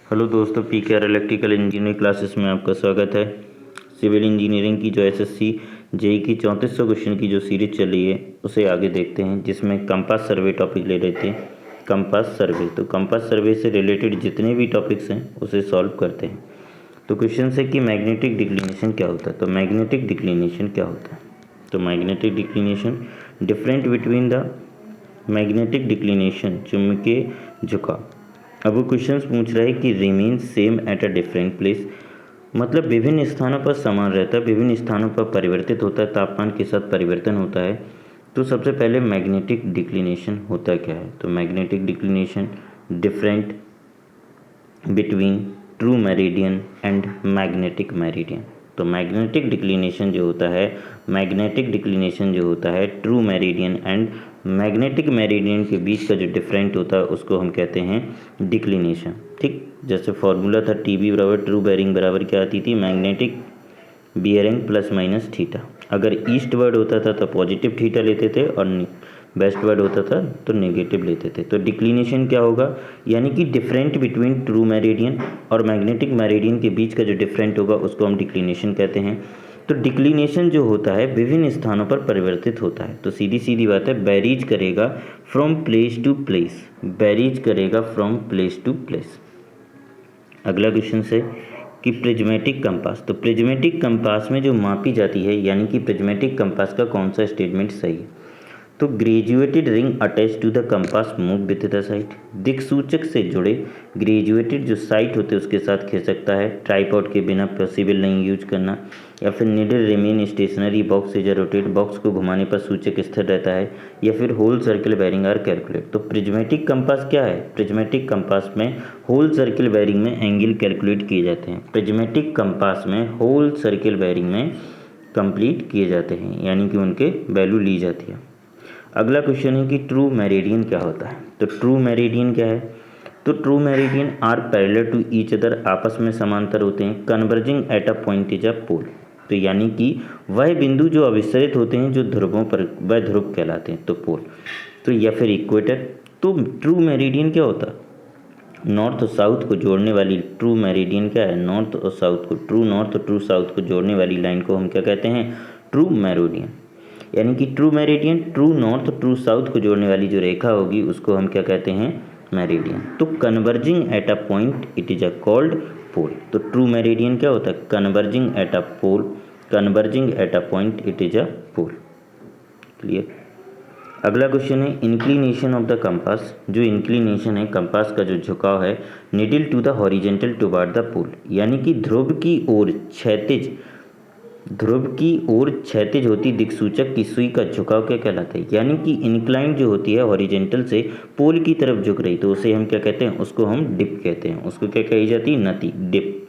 Hello दोस्तों, PKR electrical engineering classes में आपका स्वागत है। सिविल इंजीनियरिंग की जो एसएससी जेई की 3400 क्वेश्चन की जो सीरीज चल रही है उसे आगे देखते हैं, जिसमें कंपास सर्वे टॉपिक ले रहे थे। कंपास सर्वे, तो कंपास सर्वे से रिलेटेड जितने भी टॉपिक्स हैं उसे सॉल्व करते हैं। तो क्वेश्चन है कि मैग्नेटिक डिक्लिनेशन क्या होता है। तो मैग्नेटिक डिक्लिनेशन क्या होता है? तो magnetic declination different between the magnetic declination, चुंबकीय झुकाव। अब वो क्वेश्चन पूछ रहा है कि remain same at a different place, मतलब विभिन्न स्थानों पर समान रहता है, विभिन्न स्थानों पर परिवर्तित होता है, तापमान के साथ परिवर्तन होता है। तो सबसे पहले मैग्नेटिक डिक्लिनेशन होता क्या है? तो magnetic declination different between true meridian and magnetic meridian. तो मैग्नेटिक डिक्लिनेशन जो होता है, मैग्नेटिक डिक्लिनेशन जो होता है true meridian and magnetic meridian के बीच का जो डिफरेंट होता है उसको हम कहते हैं डिक्लिनेशन। ठीक, जैसे फॉर्मूला था टीबी बराबर ट्रू बेरिंग बराबर क्या आती थी, magnetic bearing plus minus theta. अगर ईस्ट वर्ड होता था तो पॉजिटिव थीटा लेते थे और वेस्ट वर्ड होता था तो नेगेटिव लेते थे। तो डिक्लिनेशन क्या होगा, यानी कि डिफरेंट बिटवीन ट्रू मेरिडियन और मैग्नेटिक मेरिडियन के बीच का जो डिफरेंट होगा उसको हम डिक्लिनेशन कहते हैं। तो डिक्लिनेशन जो होता है विभिन्न स्थानों पर परिवर्तित होता है। तो सीधी सीधी बात है, बैरीज करेगा from place to place, varies करेगा फ्रॉम प्लेस टू प्लेस। अगला क्वेश्चन है कि प्रिज्मेटिक कंपास। तो प्रिज्मेटिक कंपास में जो मापी जाती है, यानी कि प्रिज्मेटिक कंपास का कौन सा स्टेटमेंट सही है? तो graduated ring attach to the compass move with the sight, दिक्सूचक से जुड़े ग्रेजुएटेड जो साइट होते हैं उसके साथ खिसकता है। ट्राइपॉड के बिना पॉसिबल नहीं यूज करना। या फिर needle remain stationary, box is rotate, box को घुमाने पर सूचक स्थिर रहता है। या फिर whole circle bearing are calculate. तो प्रिज्मेटिक कंपास क्या है? प्रिज्मेटिक कंपास में होल सर्किल बेरिंग में एंगल कैलकुलेट किए जाते हैं। प्रिज्मेटिक कंपास में होल सर्किल बेरिंग में कंप्लीट किए जाते हैं, यानी कि उनके वैल्यू ली जाती है। अगला क्वेश्चन है कि ट्रू मेरिडियन क्या होता है? तो ट्रू मेरिडियन क्या है? तो true meridian are parallel to each other, आपस में समांतर होते हैं। Converging at a point is a pole, तो यानी कि वह बिंदु जो अभिसरित होते हैं जो ध्रुवों पर, वह ध्रुव कहलाते हैं, तो पोल। तो या फिर इक्वेटर। तो ट्रू मेरिडियन क्या होता है? नॉर्थ और साउथ को जोड़ने वाली, ट्रू मेरिडियन क्या है? नॉर्थ और साउथ को, ट्रू नॉर्थ और ट्रू साउथ को जोड़ने वाली लाइन को हम क्या कहते हैं? True meridian. यानी कि true meridian true north true south को जोड़ने वाली जो रेखा होगी उसको हम क्या कहते हैं? मेरिडियन। तो converging at a point it is a called pole. तो ट्रू मेरिडियन क्या होता है? Converging at a pole, converging at a point it is a pole. Clear. अगला क्वेश्चन है इंक्लिनेशन ऑफ द कंपास। जो इंक्लिनेशन है compass का, जो झुकाव है, needle to the horizontal toward the pole, यानी कि ध्रुव की ओर क्षैतिज, ध्रुव की ओर क्षैतिज होती दिक्सूचक की सुई का झुकाव क्या कहलाता है? यानी कि इंक्लाइन जो होती है हॉरिजेंटल से पोल की तरफ झुक रही, तो उसे हम क्या कहते हैं? उसको हम डिप कहते हैं। उसको क्या कही जाती है? नति, dip.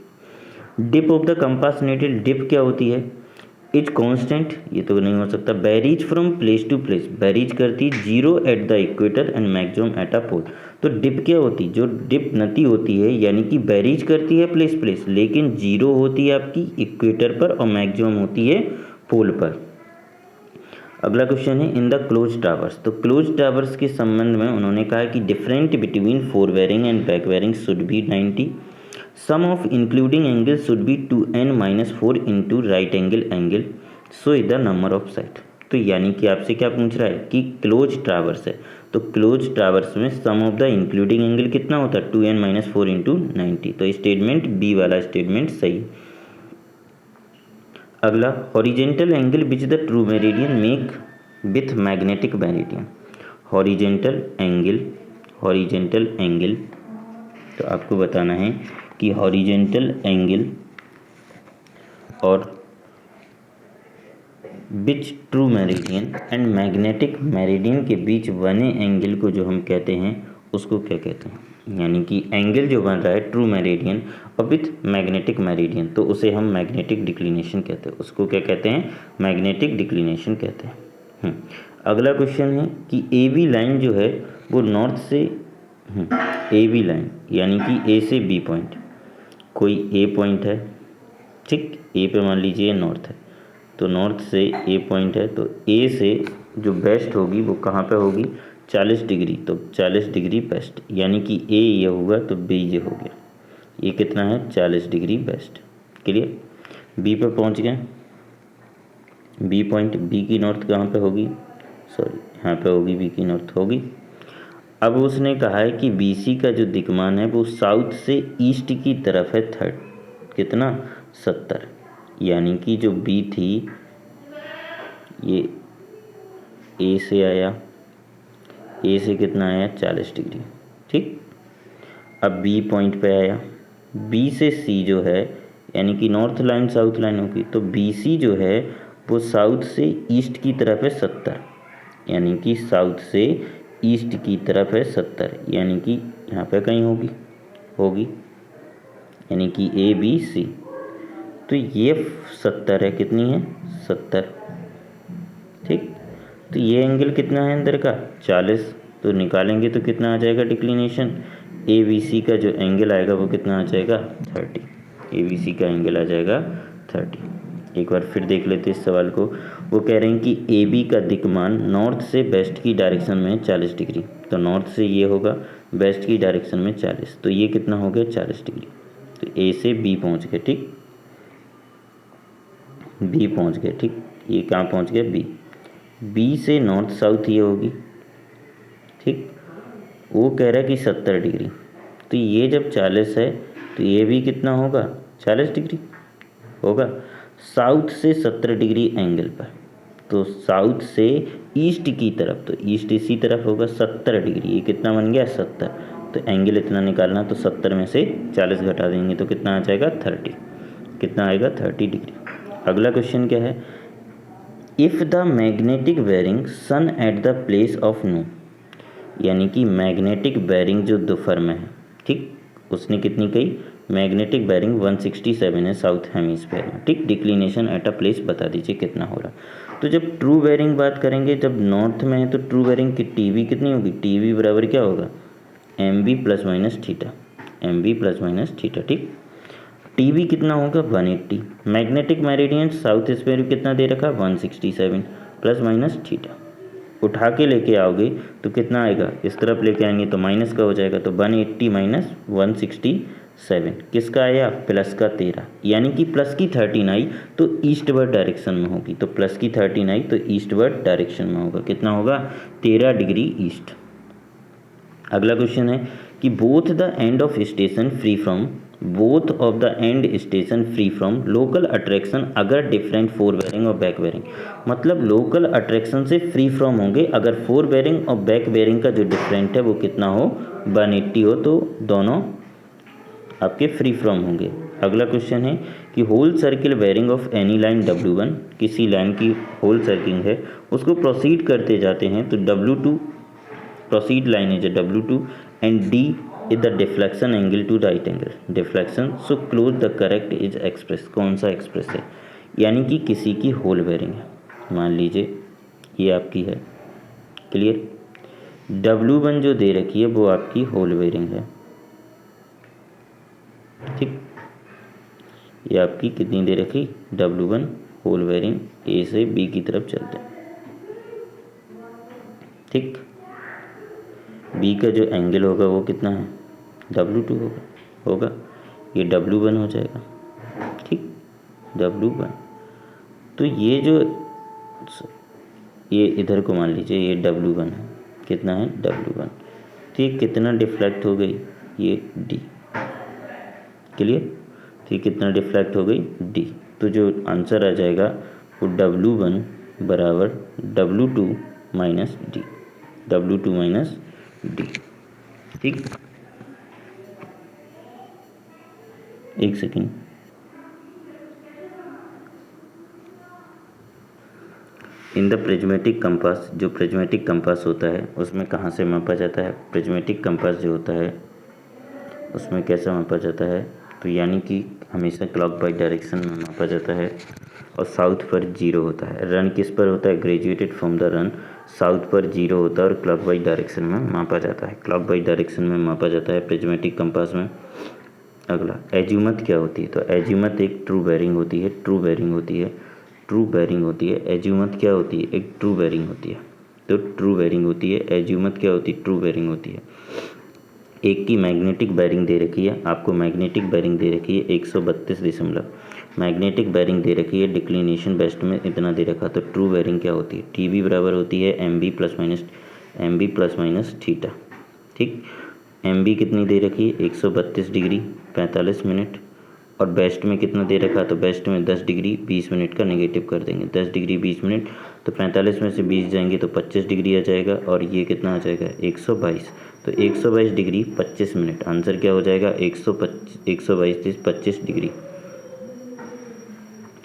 Dip of the compass needle, dip क्या होती है? इज कांस्टेंट, ये तो नहीं हो सकता। Varies from place to place, varies करती zero at the equator and maximum at a pole. तो डिप क्या होती? जो डिप नती होती है, यानी कि बैरीज करती है प्लेस प्लेस, लेकिन जीरो होती है आपकी इक्वेटर पर और मैक्सिमम होती है पोल पर। अगला क्वेश्चन है इन द क्लोज टावर्स। तो क्लोज टावर्स के संबंध में उन्होंने कहा कि different between fore bearing and back bearing should be 90, sum of including angle should be 2n-4 into right angle angle, so is the number of side. तो यानी कि आपसे क्या पूछ रहा है कि क्लोज ट्रावर्स है, तो क्लोज ट्रावर्स में सम ऑफ द इंक्लूडिंग एंगल कितना होता है? 2n-4 into 90। तो स्टेटमेंट बी वाला स्टेटमेंट सही। अगला, horizontal angle which the true meridian make with magnetic meridian. Horizontal angle, horizontal angle, तो आपको बताना है कि हॉरिजेंटल एंगल और which true meridian and magnetic meridian के बीच बने एंगल को जो हम कहते हैं उसको क्या कहते हैं? यानी कि एंगल जो बन रहा है ट्रू मेरिडियन और विथ मैग्नेटिक मेरिडियन, तो उसे हम मैग्नेटिक डिक्लिनेशन कहते हैं। उसको क्या कहते हैं? मैग्नेटिक डिक्लिनेशन कहते हैं। अगला क्वेश्चन है कि ए बी लाइन जो है वो नॉर्थ से, ए बी लाइन यानी कि ए से बी पॉइंट, कोई ए पॉइंट है, ठीक, ए पे मान लीजिए नॉर्थ है, तो नॉर्थ से ए पॉइंट है, तो ए से जो बेस्ट होगी वो कहाँ पे होगी? 40 डिग्री, तो 40 डिग्री बेस्ट, यानी कि ए ये होगा तो बी ये हो गया। ये कितना है 40 डिग्री वेस्ट। क्लियर। बी पर पहुंच गए। बी पॉइंट, बी की नॉर्थ कहाँ पे होगी, सॉरी यहाँ पे होगी, बी की नॉर्थ होगी। अब उसने कहा है कि BC का जो दिक्मान है वो साउथ से ईस्ट की तरफ है कितना 70, यानी कि जो बी थी ये ए से आया, ए से कितना आया 40 डिग्री। ठीक। अब बी पॉइंट पे आया, बी से सी जो है यानी कि नॉर्थ लाइन साउथ लाइन होगी, तो BC जो है वो साउथ से ईस्ट की तरफ है 70, यानी कि साउथ से ईस्ट की तरफ है 70, यानी कि यहाँ पे कहीं होगी यानी कि ABC। तो ये 70 है, कितनी है 70। ठीक। तो ये एंगल कितना है अंदर का 40, तो निकालेंगे तो कितना आ जाएगा डिक्लिनेशन, ABC का जो एंगल आएगा वो कितना आ जाएगा 30। ABC का एंगल आ जाएगा 30। एक बार फिर देख लेते इस सवाल को। वो कह रहे हैं कि AB का दिक्मान नॉर्थ से वेस्ट की डायरेक्शन में 40 डिग्री, तो नॉर्थ से ये होगा, वेस्ट की डायरेक्शन में 40, तो ये कितना हो गया 40 डिग्री। तो A से B पहुंच गए। ठीक, B पहुंच गए। ठीक, ये कहाँ पहुंच गया B से नॉर्थ साउथ ये होगी। ठीक, वो कह रहा है कि 70 डिग्री, तो ये जब 40 है तो ये भी कितना होगा 40 डिग्री होगा, साउथ से 70 डिग्री एंगल पर। तो साउथ से ईस्ट की तरफ, तो ईस्ट इसी तरफ होगा 70 डिग्री, ये कितना बन गया 70। तो एंगल इतना निकालना, तो 70 में से 40 घटा देंगे तो कितना आ जाएगा 30, कितना आएगा 30 डिग्री। अगला क्वेश्चन क्या है, if the magnetic bearing sun at the place of noon, यानी कि मैग्नेटिक बेरिंग जो दोपहर में है। ठीक, उसने कितनी कही, मैग्नेटिक बेरिंग 167 है साउथ हेमिस्फीयर में। ठीक, डिक्लिनेशन एट अ प्लेस बता दीजिए कितना हो रहा। तो जब ट्रू बेरिंग बात करेंगे, जब नॉर्थ में है तो ट्रू बेरिंग की टीवी कितनी होगी, टीवी बराबर क्या होगा MB plus minus theta, MB plus minus theta. ठीक, टीवी कितना होगा 180, मैग्नेटिक मेरिडियन साउथ स्फीयर कितना दे रखा 167 प्लस माइनस थीटा। उठा के लेके आओगे तो कितना आएगा, इस तरफ लेके आएंगे तो माइनस का हो जाएगा, तो 180 माइनस 167 किसका आया प्लस का 13, यानी कि प्लस की 13 आई तो ईस्टवर्ड डायरेक्शन में होगी, तो प्लस की 13 आई तो ईस्टवर्ड डायरेक्शन में होगा, कितना होगा 13 डिग्री ईस्ट। अगला क्वेश्चन है कि both the end of station free from, both of the end station free from local attraction अगर डिफरेंट फोर बेरिंग और बैक बेरिंग, मतलब लोकल अट्रैक्शन से फ्री फ्रॉम होंगे अगर फोर बेरिंग और बैक बेरिंग का जो डिफरेंट है वो कितना हो 180 हो, तो दोनों आपके फ्री फ्रॉम होंगे। अगला क्वेश्चन है कि whole circle bearing of any line W1, किसी लाइन की होल सर्किल है उसको प्रोसीड करते जाते हैं तो W2 proceed line is W2 and D is the deflection angle to right angle deflection, so close the correct is express, कौन सा एक्सप्रेस है, यानी कि किसी की होल बेरिंग है, मान लीजिए ये आपकी है। क्लियर, W1 जो दे रखी है वो आपकी होल बेरिंग है। ठीक, ये आपकी कितनी दे रखी W1 होल बेरिंग, A से B की तरफ चलते हैं। ठीक, B का जो एंगल होगा वो कितना है W2 होगा, ये W1 हो जाएगा। ठीक, W1, तो ये जो ये इधर को मान लीजिए ये W1 है, कितना है W1, तो ये कितना डिफ्लेक्ट हो गई ये D। क्लियर, तो ये कितना डिफ्लेक्ट हो गई D, तो जो आंसर आ जाएगा वो W1 बराबर W2 minus D, W2 minus D। ठीक, एक second, in the prismatic compass, जो प्रिज्मेटिक कंपास होता है उसमें कहाँ से मापा जाता है, प्रिज्मेटिक कंपास जो होता है उसमें कैसे मापा जाता है, तो यानी कि हमेशा क्लॉकवाइज डायरेक्शन में मापा जाता है और साउथ पर 0 होता है। रन किस पर होता है, graduated from the run, south पर 0 होता है और क्लॉकवाइज डायरेक्शन में मापा जाता है, क्लॉकवाइज डायरेक्शन में मापा जाता है प्रिज्मेटिक कंपास में। अगला एजीमत क्या होती है, तो एजीमत एक ट्रू बेरिंग होती है, ट्रू बेरिंग होती है, ट्रू बेरिंग होती है। एजीमत क्या होती है, एक ट्रू बेरिंग होती है, तो ट्रू बेरिंग होती है। एजीमत क्या होती है, ट्रू बेरिंग होती है। एक की मैग्नेटिक बेरिंग दे रखी है, आपको मैग्नेटिक बेरिंग दे रखी है 132 मैग्नेटिक बेरिंग दे रखी है, डिक्लिनेशन वेस्ट में इतना दे रखा। तो ट्रू बेरिंग क्या होती है, टी बी बराबर होती है M B plus minus theta. ठीक, एम बी कितनी दे रखी है 132 डिग्री 45 मिनट, और बेस्ट में कितना दे रखा, तो बेस्ट में 10 डिग्री 20 मिनट का नेगेटिव कर देंगे, 10 डिग्री 20 मिनट, तो 45 में से 20 जाएंगे तो 25 डिग्री आ जाएगा, और ये कितना आ जाएगा 122। तो 122 डिग्री 25 मिनट, आंसर क्या हो जाएगा 122 25 डिग्री।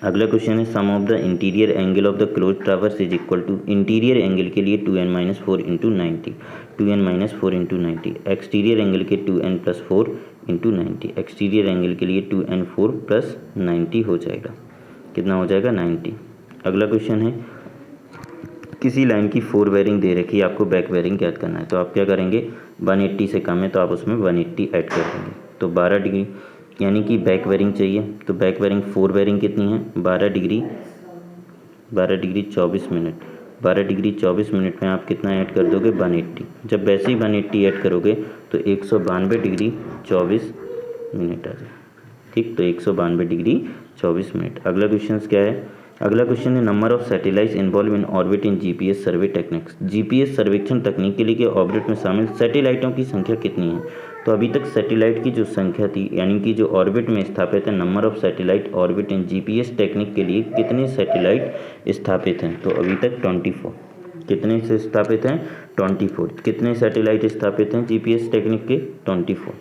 अगला क्वेश्चन है sum of the interior angle of the close towers is equal to, interior angle के लिए 2n-4 into 90, 2n-4 into 90, exterior angle के 2n+4 इंटू 90, एक्सटीरियर एंगल के लिए 2n4 प्लस 90 हो जाएगा, कितना हो जाएगा 90। अगला क्वेश्चन है किसी लाइन की 4 बेरिंग दे रखी है, आपको बैक बेरिंग याद करना है, तो आप क्या करेंगे 180 से कम है तो आप उसमें 180 ऐड कर देंगे, तो 12 डिग्री, यानी कि बैक बेरिंग चाहिए। तो बैक बेरिंग 4 बेरिंग कितनी है 12 डिग्री 24 मिनट, 12 डिग्री 24 मिनट में आप कितना ऐड कर दोगे 180। जब वैसे ही 180 ऐड करोगे तो 192 डिग्री 24 मिनट आ जाए। ठीक, तो 192 डिग्री 24 मिनट। अगला क्वेश्चन क्या है, अगला क्वेश्चन है number of satellites involve in orbit in GPS survey techniques, GPS सर्वेक्षण तकनीक के लिए के ऑर्बिट में शामिल सैटेलाइटों की संख्या कितनी है। तो अभी तक सैटेलाइट की जो संख्या थी, यानी कि जो ऑर्बिट में स्थापित है, number of satellite orbit in GPS technique के लिए कितने सैटेलाइट स्थापित हैं, तो अभी तक 24। कितने से स्थापित हैं 24। कितने सैटेलाइट स्थापित हैं जीपीएस टेक्निक के 24।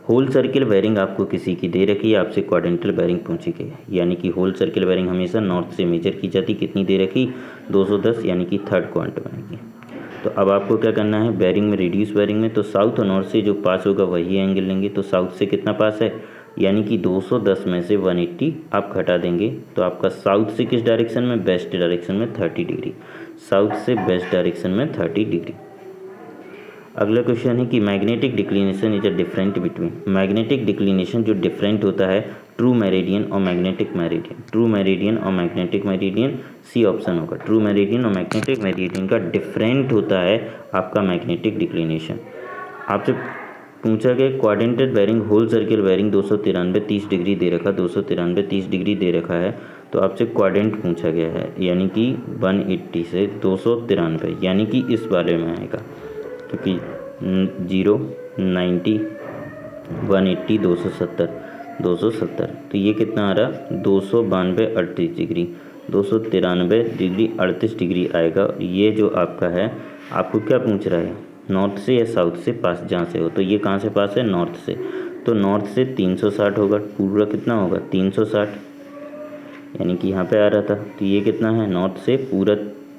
होल सर्किल बेरिंग आपको किसी की दे रखी है, आपसे क्वाड्रेंटल बेरिंग पूछी गई है, यानी कि होल सर्किल बेरिंग हमेशा नॉर्थ से मेजर की जाती, कितनी दे रखी 210, यानी कि थर्ड क्वांट बनेगी। तो अब आपको क्या करना है, बेरिंग में रिड्यूस बेरिंग में तो साउथ और नॉर्थ से जो पास होगा वही एंगल लेंगे। तो साउथ से कितना पास है, यानी कि 210 में से 180 आप घटा देंगे, तो आपका साउथ से किस डायरेक्शन में, वेस्ट डायरेक्शन में 30 डिग्री, साउथ से वेस्ट डायरेक्शन में 30 डिग्री। अगला क्वेश्चन है कि magnetic declination is a different between, magnetic declination जो डिफरेंट होता है ट्रू मेरिडियन और मैग्नेटिक मेरिडियन, ट्रू मेरिडियन और मैग्नेटिक मेरिडियन, सी ऑप्शन होगा। ट्रू मेरिडियन और मैग्नेटिक मेरिडियन का डिफरेंट होता है आपका मैग्नेटिक डिक्लिनेशन। आपसे पूछा गया quadrantal bearing whole circle bearing 293 30 degree दे रखा, 293 30 डिग्री दे रखा है, तो आपसे क्वाड्रेंट पूछा गया है, यानी कि 180 से 293, यानी कि इस वाले में आएगा, क्योंकि 0 90 180 270, तो ये कितना आ रहा 292 38 डिग्री, 293 डिग्री 38 डिग्री आएगा। ये जो आपका है, आपको क्या पूछ रहा है, नॉर्थ से या साउथ से पास, जहाँ से हो, तो ये कहाँ से पास है नॉर्थ से, तो नॉर्थ से 360 होगा, पूरा कितना होगा 360, यानी कि यहाँ पे आ रहा था, तो ये कितना है नॉर्थ से पूरा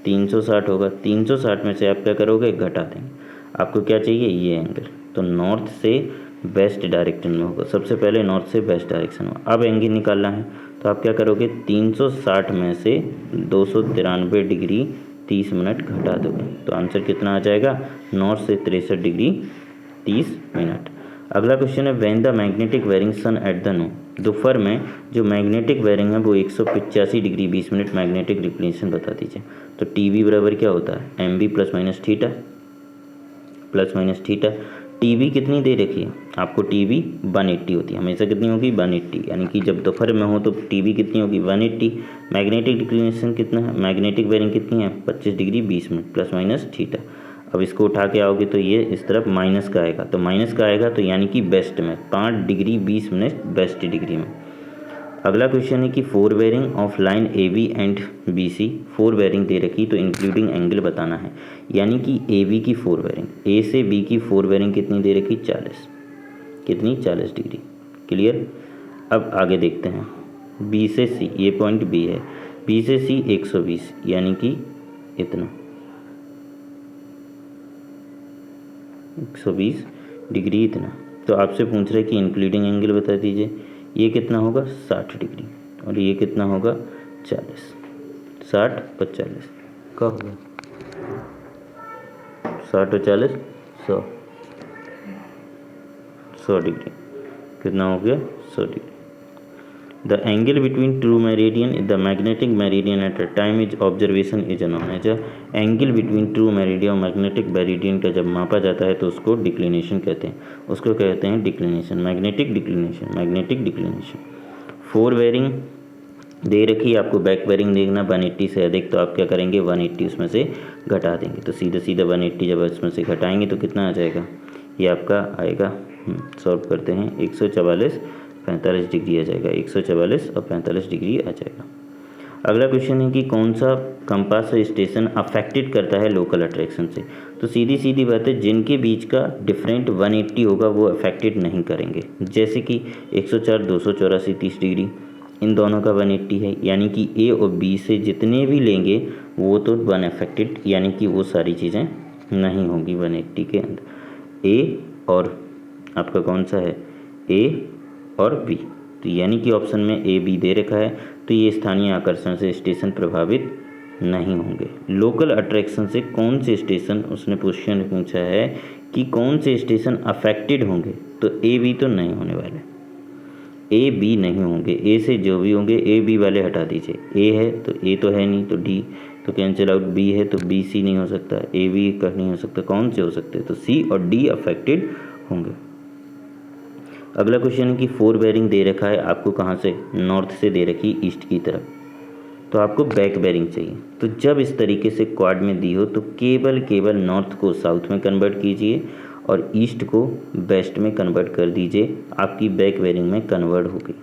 360 होगा, 360 में से आप क्या करोगे घटा देंगे, आपको क्या चाहिए ये एंगल, तो नॉर्थ से वेस्ट डायरेक्शन में होगा, सबसे पहले नॉर्थ से वेस्ट डायरेक्शन में। अब एंगल निकालना है तो आप क्या करोगे 360 में से 293 डिग्री 30 मिनट घटा दोगे, तो आंसर कितना आ जाएगा नॉर्थ से 63 डिग्री 30 मिनट। अगला क्वेश्चन है when the magnetic bearing sun at the noon, दोपहर में जो मैग्नेटिक बेरिंग है वो 185 डिग्री 20 मिनट मैग्नेटिक डिक्लिनेशन बता दीजिए। तो टी वी बराबर क्या होता है M B plus minus theta. T V कितनी दे रखी है आपको, टी वी 180 होती है हमेशा, कितनी होगी 180, यानी कि जब दोपहर में हो तो टी वी कितनी होगी 180। मैग्नेटिक डिक्लिनेशन कितना है, मैग्नेटिक बेरिंग कितनी है 25 degree 20 minute plus minus theta. अब इसको उठा के आओगे तो ये इस तरफ माइनस का आएगा, तो माइनस का आएगा तो यानी कि वेस्ट में 5 डिग्री 20 मिनट वेस्ट डिग्री में। अगला क्वेश्चन है कि 4 bearing of line A B and B C, 4 bearing दे रखी तो इंक्लूडिंग एंगल बताना है, यानी कि ए बी की 4 बेरिंग, ए से बी की 4 बेरिंग कितनी दे रखी 40, कितनी 40 डिग्री, क्लियर। अब आगे देखते हैं बी से सी, ये पॉइंट बी है, बी से सी 120, यानी कि इतना 120 डिग्री इतना। तो आपसे पूछ रहे कि इंक्लूडिंग एंगल बता दीजिए, ये कितना होगा 60 डिग्री और ये कितना होगा 40, 60 और 40 का होगा 60 और 40 100 डिग्री, कितना हो गया 100 degree. The angle between true meridian the magnetic meridian at a time is observation is known as angle between true meridian और मैग्नेटिक मेरिडियन का जब मापा जाता है तो उसको डिक्लिनेशन कहते हैं, उसको कहते हैं declination, magnetic declination. Four bearing दे रखी है आपको, बैक बेरिंग देखना 180 से अधिक, तो आप क्या करेंगे 180 उसमें से घटा देंगे, तो सीधा 180 जब इसमें से घटाएंगे तो कितना आ जाएगा, ये आपका आएगा, सॉल्व करते हैं, 144 45 डिग्री आ जाएगा, 144 और 45 डिग्री आ जाएगा। अगला क्वेश्चन है कि कौन सा कंपास स्टेशन अफेक्टेड करता है लोकल अट्रैक्शन से, तो सीधी बात है, जिनके बीच का डिफरेंट 180 होगा वो अफेक्टेड नहीं करेंगे, जैसे कि 104 284 30 डिग्री, इन दोनों का 180 है, यानी कि ए और बी से जितने भी लेंगे वो तो अफेक्टेड, यानी कि वो सारी चीज़ें नहीं होंगी 180 के अंदर। ए और आपका कौन सा है, ए और बी, तो यानी कि ऑप्शन में ए बी दे रखा है, तो ये स्थानीय आकर्षण से स्टेशन प्रभावित नहीं होंगे। लोकल अट्रैक्शन से कौन से स्टेशन, उसने क्वेश्चन पूछा है कि कौन से स्टेशन अफेक्टेड होंगे, तो ए बी तो नहीं होने वाले, ए बी नहीं होंगे, ए से जो भी होंगे ए बी वाले हटा दीजिए, ए है तो ए तो है नहीं, तो डी तो कैंसिल आउट, बी है तो बी सी नहीं हो सकता, ए बी का नहीं हो सकता, कौन से हो सकते हैं, तो सी और डी अफेक्टेड होंगे। अगला क्वेश्चन है कि फोर बेरिंग दे रखा है आपको, कहाँ से, नॉर्थ से दे रखी ईस्ट की तरफ, तो आपको बैक बेरिंग चाहिए, तो जब इस तरीके से क्वाड में दी हो तो केवल नॉर्थ को साउथ में कन्वर्ट कीजिए और ईस्ट को वेस्ट में कन्वर्ट कर दीजिए, आपकी बैक बेरिंग में कन्वर्ट होगी,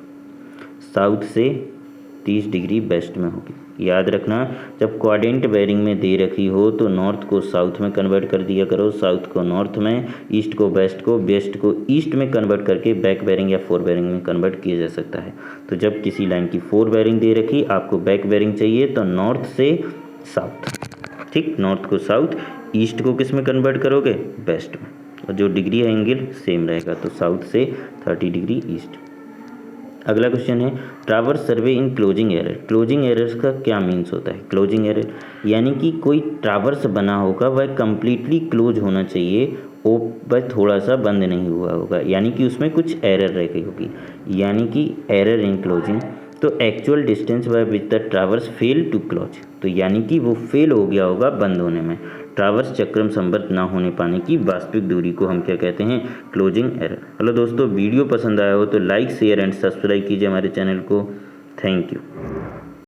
साउथ से 30 डिग्री वेस्ट में होगी। याद रखना, जब क्वाड्रेंट बेरिंग में दे रखी हो तो नॉर्थ को साउथ में कन्वर्ट कर दिया करो, साउथ को नॉर्थ में, ईस्ट को वेस्ट को ईस्ट में कन्वर्ट करके बैक बेरिंग या फोर बेरिंग में कन्वर्ट किया जा सकता है। तो जब किसी लाइन की फोर बेरिंग दे रखी, आपको बैक बेरिंग चाहिए तो नॉर्थ से साउथ, ठीक, नॉर्थ को साउथ, ईस्ट को किस में कन्वर्ट करोगे, वेस्ट में, और जो डिग्री है एंगल सेम रहेगा, तो साउथ से 30 डिग्री ईस्ट। अगला क्वेश्चन है ट्रावर्स सर्वे इन क्लोजिंग एरर, क्लोजिंग एरर्स का क्या मीन्स होता है, क्लोजिंग एरर यानी कि कोई ट्रावर्स बना होगा वह कम्प्लीटली क्लोज होना चाहिए, वो वह थोड़ा सा बंद नहीं हुआ होगा, यानी कि उसमें कुछ एरर रह गई होगी, यानी कि एरर इन क्लोजिंग, तो actual distance by which the traverse fail to close, तो यानी कि वो फेल हो गया होगा बंद होने में, ट्रावर्स चक्रम संबद्ध ना होने पाने की वास्तविक दूरी को हम क्या कहते हैं, क्लोजिंग एरर। हेलो दोस्तों, वीडियो पसंद आया हो तो लाइक शेयर एंड सब्सक्राइब कीजिए हमारे चैनल को। Thank you.